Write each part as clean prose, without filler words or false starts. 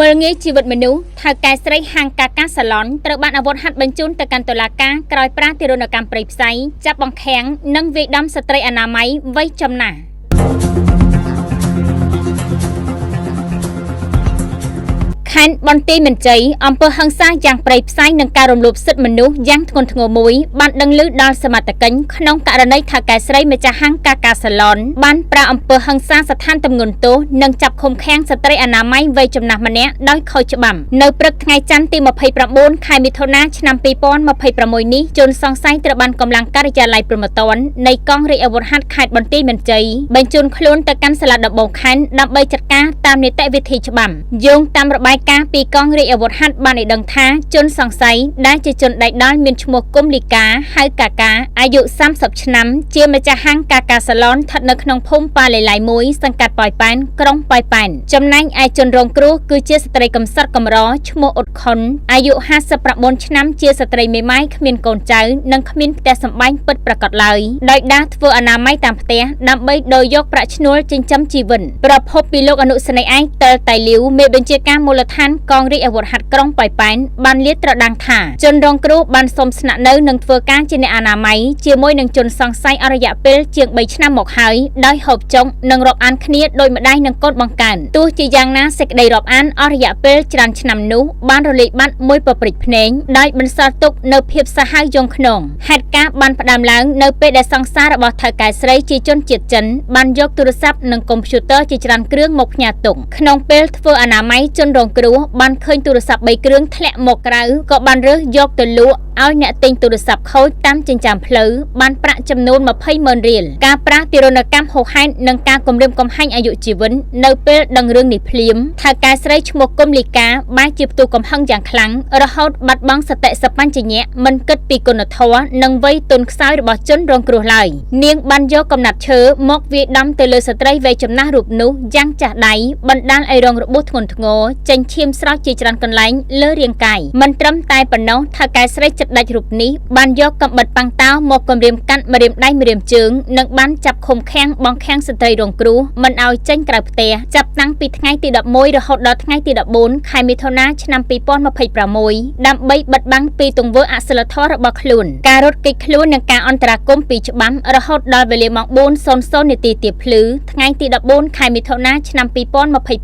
មើលងាយជីវិតមនុស្សថៅកែស្រីហាងកាកាសាឡុនត្រូវបានអាវុធហត្ថបញ្ជូនទៅកាន់តុលាការក្រោយប្រាទារុណកម្មព្រៃផ្សៃចាប់បង្ខាំងនិងវាយដំស្ត្រីអនាម័យវ័យចំណាស់ខេត្តបន្ទាយមានជ័យអំពើហិង្សាយ៉ាងព្រៃផ្សៃនិងការរំលោភសិទ្ធិមនុស្សយ៉ាងធ្ងន់ធ្ងរមួយបានដឹងឮដល់សមត្ថកិច្ចក្នុងករណីថៅកែស្រីម្ចាស់ហាងកាកាសាឡុនបានប្រាអំពើហិង្សាស្ថានទម្ងន់ទោសនិងចាប់ឃុំឃាំងស្ត្រីអនាម័យវ័យចំណាស់ម្នាក់ដោយខុសច្បាប់នៅព្រឹកថ្ងៃច័ន្ទទី29 ខែមិថុនាឆ្នាំ2026នេះជនសង្ស័យត្រូវបានកម្លាំងការិយាល័យព្រហ្មទណ្ឌនៃកងរាជអាវុធហត្ថខេត្តបន្ទាយមានជ័យបញ្ជូនខ្លួនទៅកាន់សាលាដំបងខេត្តដើម្បីចាត់ការតាមនីតិវិធីច្បាប់យោងតាមរបាយការណ៍ពីកងរាជអាវុធហត្ថបានឲ្យដឹងថាជនសង្ស័យដែលជាជនដៃដល់មានឈ្មោះគុំលីកាហៅកាកាអាយុ30ឆ្នាំជាម្ចាស់ហាងកាកាសាឡុនស្ថិតនៅក្នុងភូមិប៉ាឡេឡៃ1សង្កាត់ប៉ោយប៉ែនក្រុងប៉ោយប៉ែនចំណែកឯជនរងគ្រោះគឺជាស្ត្រីកំសត់កំរឈ្មោះអ៊ុតខុនអាយុ59ឆ្នាំជាស្ត្រីមេម៉ាយគ្មានកូនចៅនិងគ្មានផ្ទះសម្បែងពិតប្រាកដឡើយដោយដើរធ្វើអនាម័យតាមផ្ទះដើម្បីដូរយកប្រាក់ឈ្នួលចិញ្ចឹមជីវិតប្រភពពីលោកអនុសេនីយ៍ឯកតលតៃលាវមេបញ្ជាការមូលដ្ឋានកងរាជអាវុធហត្ថក្រុងប៉ោយប៉ែនបានលាតត្រដាងថាជនរងគ្រោះបានសុំស្នាក់នៅនិងធ្វើការជាអ្នកអនាម័យជាមួយនឹងជនសង្ស័យអស់រយៈពេលជាង3ឆ្នាំមកហើយដោយហូបចុកនិងរាប់អានគ្នាដោយម្ដាយនិងកូនបង្កើនទោះជាយ៉ាងណាសេចក្តីរាប់អានអស់រយៈពេលច្រើនឆ្នាំនោះបានរលាយបាត់មួយប៉ព្រិចភ្នែងដោយបន្សល់ទុកនៅភាពសាហាវយង់ខ្នងហេតុការណ៍បានផ្ដើមឡើងនៅពេលដែលសង្សាររបស់ថៅកែស្រីជាជនជាតិចិនបានយកទូរស័ព្ទនិងកុំព្យូទ័រជាច្រើនគ្រឿងមកផ្ញើទុកក្នុងពេលធ្វើអនាម័យជនរងគ្រោះបានឃើញទូរស័ព្ទ3គ្រឿងធ្លាក់មកក្រៅក៏បានរើសយកទៅលក់ឲ្យអ្នកទិញទូរស័ព្ទខូចតាមចិញ្ចើមផ្លូវបានប្រាក់ចំនួន200000រៀលការប្រាទារុណកម្មហួសហេតុនិងការគំរាមកំហែងអាយុជីវិតនៅពេលដឹងរឿងនេះភ្លាមថៅកែស្រីឈ្មោះគុំលីកាបែរជាផ្ទុះកំហឹងយ៉ាងខ្លាំងរហូតបាត់បង់សតិសម្បជញ្ញៈមិនគិតពីគុណធម៌និងវ័យទន់ខ្សោយរបស់ជនរងគ្រោះឡើយនាងបានយកកំណាត់ឈើមកវាយដំទៅលើស្ត្រីវ័យចំណាស់រូបនោះយ៉ាងចាស់ដៃបណ្ដាលឲ្យរងរបួសធ្ងន់ធ្ងរចេញឈាមស្រោចជាច្រើនកន្លែងលើរាងកាយមិនត្រឹមតែប៉ុណ្ណោះថៅកែស្រីចិត្តដាច់រូបនេះបានយកកំបិតប៉ាំងតោមកគំរាមកាត់ម្រាមដៃម្រាមជើងនិងបានចាប់ឃុំឃាំងបង្ខាំងស្ត្រីរងគ្រោះមិនឲ្យចេញក្រៅផ្ទះចាប់តាំងពីថ្ងៃទី11រហូតដល់ថ្ងៃទី14ខែមិថុនាឆ្នាំ2026ដើម្បីបិទបាំងពីទង្វើអសិលធម៌របស់ខ្លួនការរត់គេចខ្លួននិងការអន្តរាគមន៍ពីច្បាប់រហូតដល់វេលាម៉ោង 4:00 នាទីទៀបភ្លឺថ្ងៃទី14ខែមិថុនាឆ្នាំ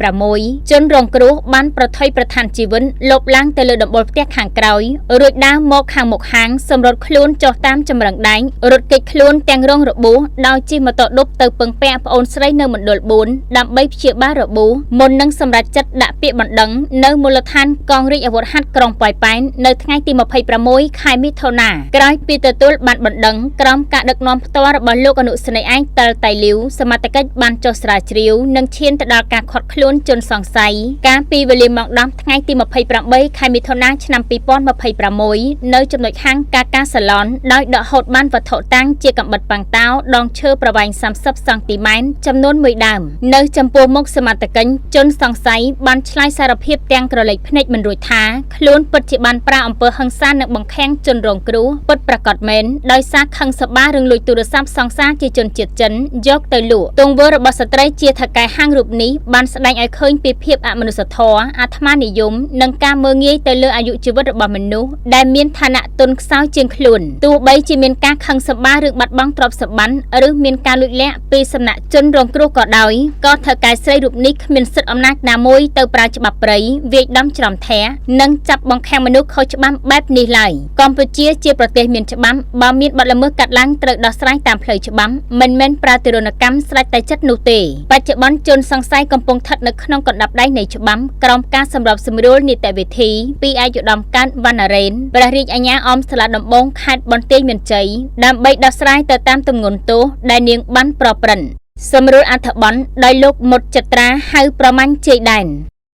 2026ជនរងគ្រោះបានប្រថុយប្រឋានជីវិតលបឡើងទៅលើដំបូលផ្ទះខាងក្រោយរួចដើរមកខាងមុខហាងសម្រុតខ្លួនចុះតាមចម្រឹងដែងរត់គេចខ្លួនទាំងរងរបួសដោយជិះម៉ូតូឌុបទៅពឹងពាក់ប្អូនស្រីនៅមណ្ឌល4ដើម្បីព្យាបាលរបួសមុននឹងសម្រេចចិត្តដាក់ពាក្យបណ្ដឹងនៅមូលដ្ឋានកងរាជអាវុធហត្ថក្រុងប៉ោយប៉ែននៅថ្ងៃទី26ខែមិថុនាក្រោយពីទទួលបានបណ្ដឹងក្រោមការដឹកនាំផ្ទាល់របស់លោកអនុសេនីយ៍ឯកតលតៃលាវសមត្ថកិច្ចបានចុះស្រាវជ្រាវនិងឈានទៅដល់ការឃាត់ខ្លួនជនសង្ស័យកាលពីវេលាម៉ោង10ថ្ងៃទី28ខែមិថុនាឆ្នាំ2026នៅចំណុចហាងកាកាសាឡុនដោយដកហូតបានវត្ថុតាំងជាកាំបិតប៉ាំងតោដងឈើប្រវែង30សង់ទីម៉ែត្រចំនួន1ដើមនៅចំពោះមុខសមត្ថកិច្ចជនសង្ស័យបានឆ្លើយសារភាពទាំងក្រឡេកភ្នែកមិនរួចថាខ្លួនពិតជាបានប្រាអំពើហិង្សានិងបង្ខាំងជនរងគ្រោះពិតប្រាកដមែនដោយសារខឹងសម្បារឿងលួចទូរស័ព្ទសង្សារជាជនជាតិចិនយកទៅលក់ទង្វើរបស់ស្ត្រីជាថៅកែហាងរូបនេះបានស្ដែងឲ្យឃើញពីភាពអមនុស្សធម៌អាត្មានិយមនិងការមើលងាយទៅលើអាយុជីវិតរបស់មនុស្សដែលមានឋានៈទន់ខ្សោយជាងខ្លួនទោះបីជាមានការខឹងសម្បារឿងបាត់បង់ទ្រព្យសម្បត្តិឬមានការលួចលាក់ពីសំណាក់ជនរងគ្រោះក៏ដោយក៏ថៅកែស្រីរូបនេះគ្មានសិទ្ធិអំណាចណាមួយទៅប្រើច្បាប់ព្រៃវាយដំច្រំធានិងចាប់បង្ខាំងមនុស្សខុសច្បាប់បែបនេះឡើយកម្ពុជាជាប្រទេសមានច្បាប់បើមានបទល្មើសកាត់ឡើងត្រូវដោះស្រាយតាមផ្លូវច្បាប់មិនមែនប្រើទារុណកម្មស្រេចតែចិត្តនោះទេបច្ចុប្បន្នជនសង្ស័យកំពុងស្ថិតនៅក្នុងកណ្ដាប់ដៃនៃច្បាប់ក្រោមការសម្របសម្រួលនីតិវិធីពីឯកឧត្តមកើតវណ្ណរ៉េនព្រះរាជអាជ្ញាអមសាលាដំបងខេត្តបន្ទាយមានជ័យដើម្បីដោះស្រាយទៅតាមទម្ងន់ទោសដែលនាងបានប្រព្រឹត្តសម្រួលអត្ថបទដោយលោកមុតចត្រាហៅប្រមាញ់ជ័យដែន